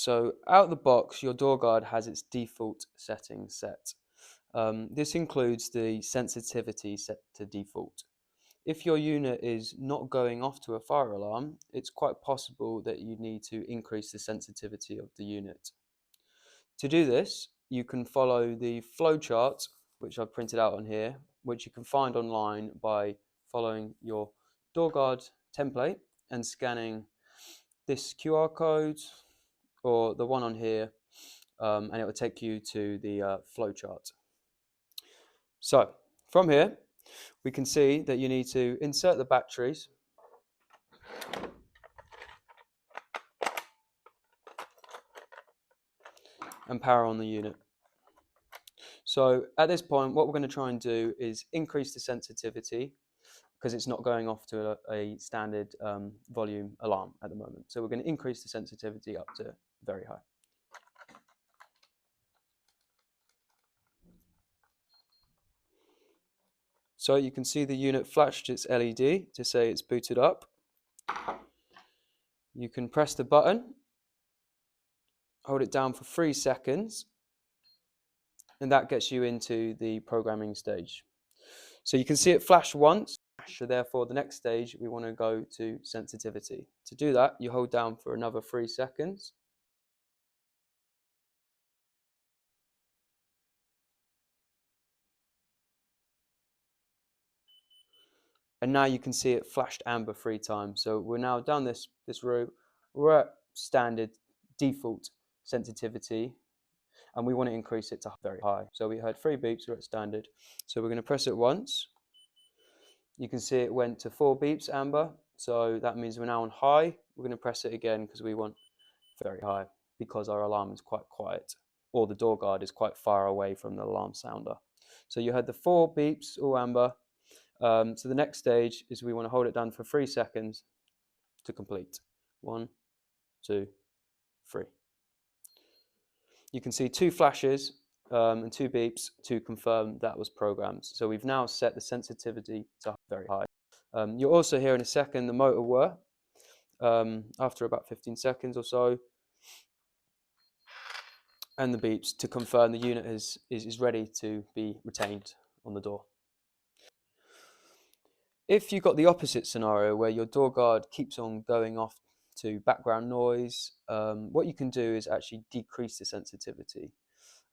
So out of the box, your Dorgard has its default settings set. This includes the sensitivity set to default. If your unit is not going off to a fire alarm, it's quite possible that you need to increase the sensitivity of the unit. To do this, you can follow the flowchart, which I've printed out on here, which you can find online by following your Dorgard template and scanning this QR code or the one on here, and it will take you to the flowchart. So from here, we can see that you need to insert the batteries and power on the unit. So at this point, what we're going to try and do is increase the sensitivity because it's not going off to a standard volume alarm at the moment. So we're going to increase the sensitivity up to very high. So you can see the unit flashed its LED to say it's booted up. You can press the button, hold it down for 3 seconds, and that gets you into the programming stage. So you can see it flash once, so therefore the next stage we want to go to sensitivity. To do that, you hold down for another 3 seconds. And now you can see it flashed amber 3 times. So we're now down this route. We're at standard default sensitivity, and we want to increase it to very high. So we heard 3 beeps, we're at standard. So we're going to press it once. You can see it went to 4 beeps amber. So that means we're now on high. We're going to press it again because we want very high because our alarm is quite quiet, or the Dorgard is quite far away from the alarm sounder. So you had the 4 beeps all amber. So the next stage is we want to hold it down for 3 seconds to complete. 1, 2, 3. You can see 2 flashes and 2 beeps to confirm that was programmed. So we've now set the sensitivity to very high. You'll also hear in a second the motor whir after about 15 seconds or so, and the beeps to confirm the unit is ready to be retained on the door. If you've got the opposite scenario where your Dorgard keeps on going off to background noise, what you can do is actually decrease the sensitivity.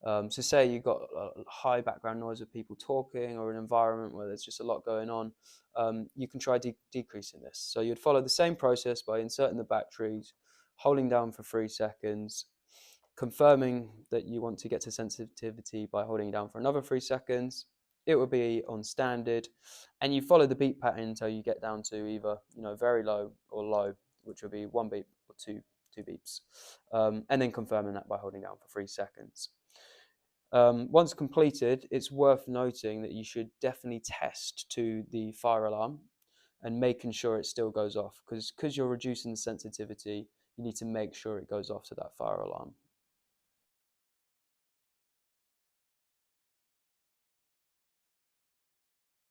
So say you've got a high background noise of people talking or an environment where there's just a lot going on, you can try decreasing this. So you'd follow the same process by inserting the batteries, holding down for 3 seconds, confirming that you want to get to sensitivity by holding down for another 3 seconds. It will be on standard, and you follow the beep pattern until you get down to either very low or low, which will be 1 beep or two beeps, and then confirming that by holding down for 3 seconds. Once completed, it's worth noting that you should definitely test to the fire alarm and making sure it still goes off, because you're reducing the sensitivity, you need to make sure it goes off to that fire alarm.